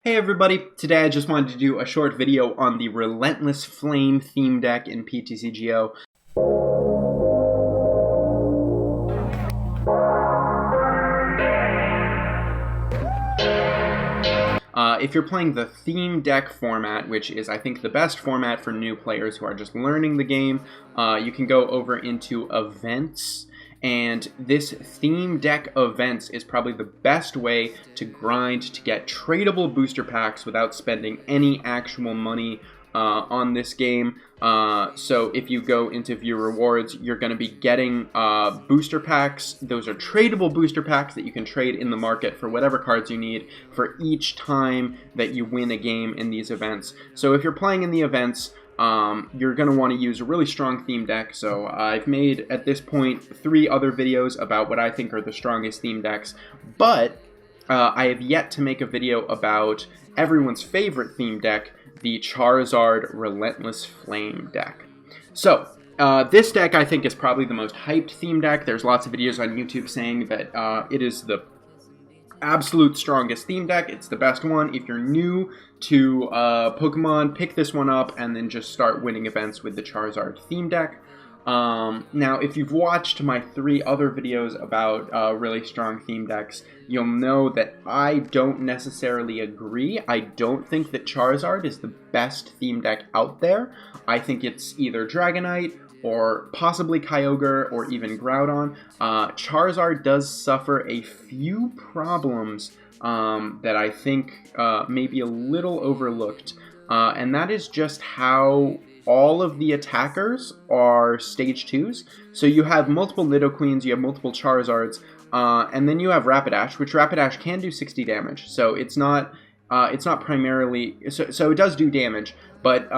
Hey everybody, today I just wanted to do a short video on the Relentless Flame theme deck in Ptcgo. If you're playing the theme deck format, which is I think the best format for new players who are just learning the game, you can go over into events. And this theme deck events is probably the best way to grind to get tradable booster packs without spending any actual money on this game. So if you go into view rewards, you're going to be getting booster packs. Those are tradable booster packs that you can trade in the market for whatever cards you need for each time that you win a game in these events. So if you're playing in the events, you're going to want to use a really strong theme deck. So I've made, at this point, 3 other videos about what I think are the strongest theme decks, but I have yet to make a video about everyone's favorite theme deck, the Charizard Relentless Flame deck. So, this deck I think is probably the most hyped theme deck. There's lots of videos on YouTube saying that it is the absolute strongest theme deck. It's the best one. If you're new to Pokemon, pick this one up and then just start winning events with the Charizard theme deck. Now, if you've watched my 3 other videos about really strong theme decks, you'll know that I don't necessarily agree. I don't think that Charizard is the best theme deck out there. I think it's either Dragonite or possibly Kyogre, or even Groudon. Charizard does suffer a few problems that I think may be a little overlooked, and that is just how all of the attackers are stage 2s. So you have multiple Nidoqueens, you have multiple Charizards, and then you have Rapidash, which Rapidash can do 60 damage. So it's not primarily, so it does do damage, but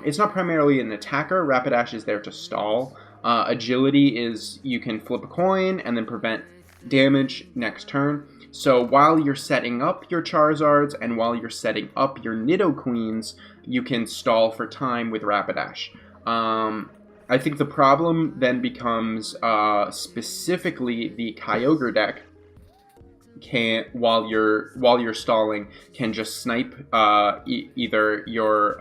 it's not primarily an attacker. Rapidash is there to stall. Agility is you can flip a coin and then prevent damage next turn. So while you're setting up your Charizards and while you're setting up your Nidoqueens, you can stall for time with Rapidash. I think the problem then becomes specifically the Kyogre deck while you're stalling can just snipe either your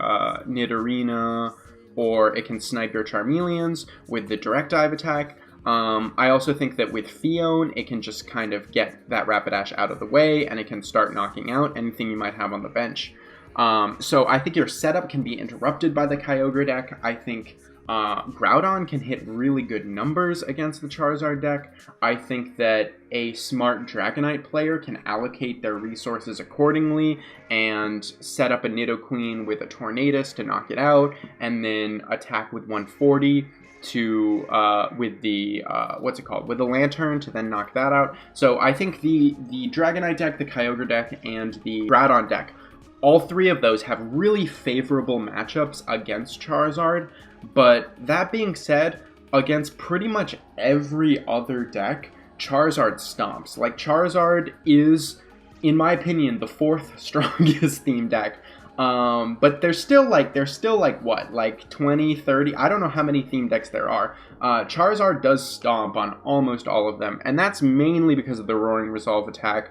Nidorina, or it can snipe your Charmeleons with the direct dive attack. I also think that with Fion, it can just kind of get that Rapidash out of the way, and it can start knocking out anything you might have on the bench. So I think your setup can be interrupted by the Kyogre deck. I think Groudon can hit really good numbers against the Charizard deck. I think that a smart Dragonite player can allocate their resources accordingly and set up a Nidoqueen with a Tornadus to knock it out, and then attack with 140 with the with the Lantern to then knock that out. So I think the Dragonite deck, the Kyogre deck, and the Groudon deck, all 3 of those have really favorable matchups against Charizard. But that being said, against pretty much every other deck, Charizard stomps. Like, Charizard is, in my opinion, the 4th strongest theme deck. But there's still like what, like 20, 30, I don't know how many theme decks there are. Charizard does stomp on almost all of them, and that's mainly because of the Roaring Resolve attack.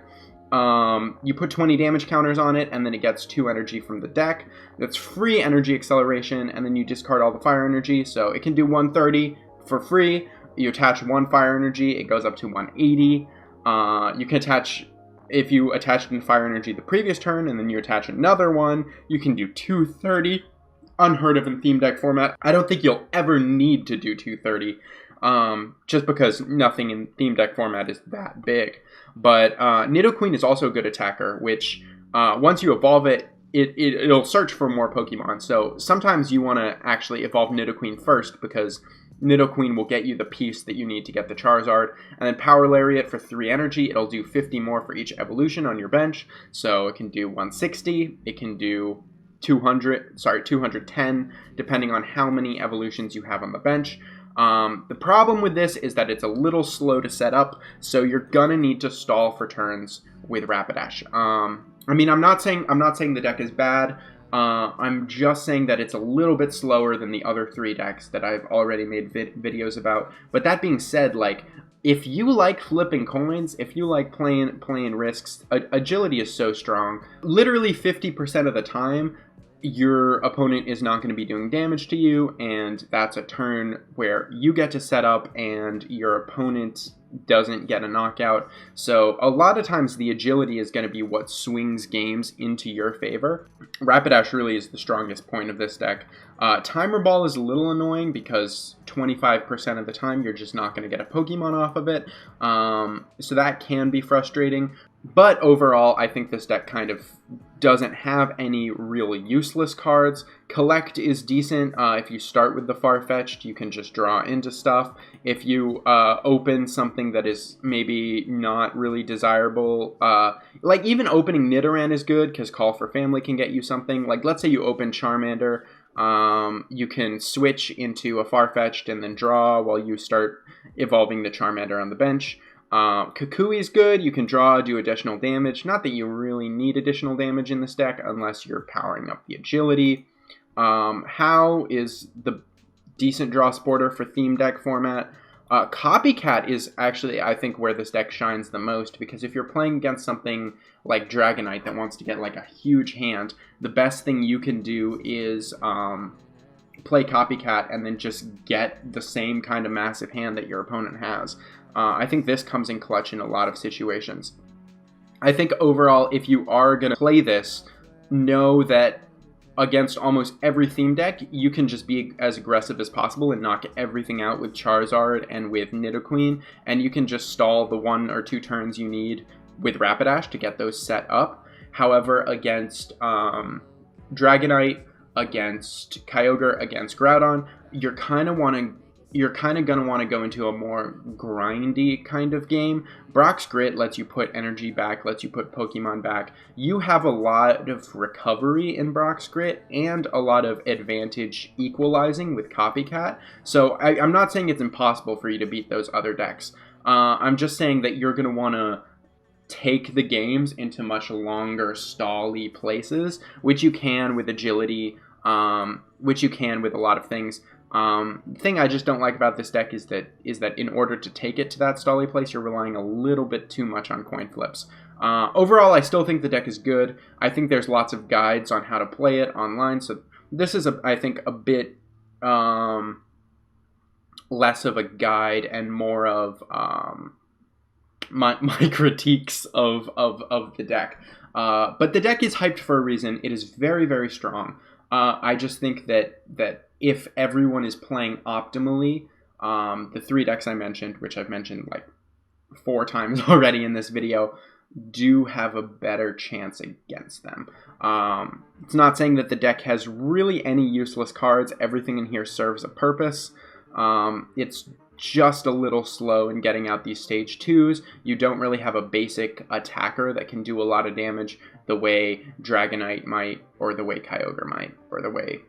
You put 20 damage counters on it, and then it gets 2 energy from the deck. That's free energy acceleration, and then you discard all the fire energy, so it can do 130 for free. You attach 1 fire energy, it goes up to 180. You can attach, if you attached in fire energy the previous turn, and then you attach another one, you can do 230. Unheard of in theme deck format. I don't think you'll ever need to do 230. Just because nothing in theme deck format is that big. But Nidoqueen is also a good attacker, which once you evolve it, it'll search for more Pokemon. So sometimes you want to actually evolve Nidoqueen first, because Nidoqueen will get you the piece that you need to get the Charizard. And then Power Lariat for 3 energy. It'll do 50 more for each evolution on your bench. So it can do 160. It can do 210, depending on how many evolutions you have on the bench. The problem with this is that it's a little slow to set up, so you're gonna need to stall for turns with Rapidash. I mean, I'm not saying the deck is bad. I'm just saying that it's a little bit slower than the other 3 decks that I've already made videos about. But that being said, like, if you like flipping coins, if you like playing risks, agility is so strong. Literally 50% of the time, your opponent is not going to be doing damage to you, and that's a turn where you get to set up and your opponent doesn't get a knockout. So a lot of times the agility is going to be what swings games into your favor. Rapidash really is the strongest point of this deck. Timer Ball is a little annoying because 25% of the time you're just not going to get a Pokemon off of it. So that can be frustrating. But overall, I think this deck kind of doesn't have any really useless cards. Collect is decent. If you start with the Farfetch'd, you can just draw into stuff. If you open something that is maybe not really desirable, like even opening Nidoran is good because Call for Family can get you something. Like let's say you open Charmander, you can switch into a Farfetch'd and then draw while you start evolving the Charmander on the bench. Kukui is good. You can draw, do additional damage. Not that you really need additional damage in this deck unless you're powering up the agility. How is the decent draw supporter for theme deck format. Copycat is actually, I think, where this deck shines the most, because if you're playing against something like Dragonite that wants to get like a huge hand, the best thing you can do is play Copycat and then just get the same kind of massive hand that your opponent has. I think this comes in clutch in a lot of situations. I think overall, if you are going to play this, know that against almost every theme deck, you can just be as aggressive as possible and knock everything out with Charizard and with Nidoqueen, and you can just stall the 1 or 2 turns you need with Rapidash to get those set up. However, against Dragonite, against Kyogre, against Groudon, you're kind of going to want to go into a more grindy kind of game. Brock's Grit lets you put energy back, lets you put Pokemon back. You have a lot of recovery in Brock's Grit and a lot of advantage equalizing with Copycat. So I'm not saying it's impossible for you to beat those other decks. I'm just saying that you're going to want to take the games into much longer stall-y places, which you can with agility, which you can with a lot of things. The thing I just don't like about this deck is that in order to take it to that stally place, you're relying a little bit too much on coin flips. Overall, I still think the deck is good. I think there's lots of guides on how to play it online, so this is, I think, a bit less of a guide and more of my critiques of the deck. But the deck is hyped for a reason. It is very, very strong. I just think that if everyone is playing optimally, the 3 decks I mentioned, which I've mentioned like 4 times already in this video, do have a better chance against them. It's not saying that the deck has really any useless cards. Everything in here serves a purpose. It's just a little slow in getting out these stage 2s. You don't really have a basic attacker that can do a lot of damage the way Dragonite might, or the way Kyogre might, or the way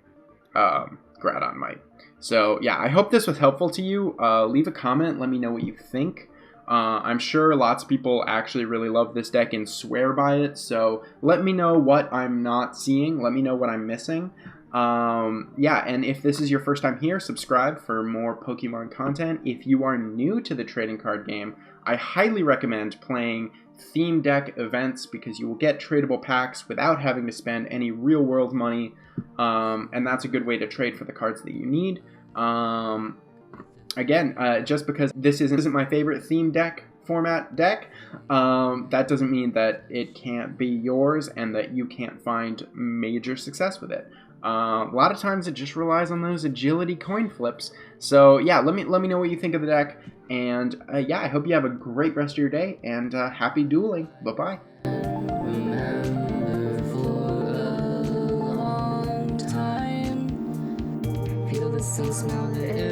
Groudon might. So yeah, I hope this was helpful to you. Leave a comment, let me know what you think. I'm sure lots of people actually really love this deck and swear by it, so let me know what I'm not seeing, let me know what I'm missing. Yeah, and if this is your first time here, subscribe for more Pokemon content. If you are new to the trading card game, I highly recommend playing theme deck events because you will get tradable packs without having to spend any real world money, and that's a good way to trade for the cards that you need. Again, just because this isn't my favorite theme deck format deck, that doesn't mean that it can't be yours and that you can't find major success with it. A lot of times it just relies on those agility coin flips. So yeah, let me know what you think of the deck, and yeah, I hope you have a great rest of your day, and happy dueling. Bye-bye. Remember for a long time, feel the sun, smell the air.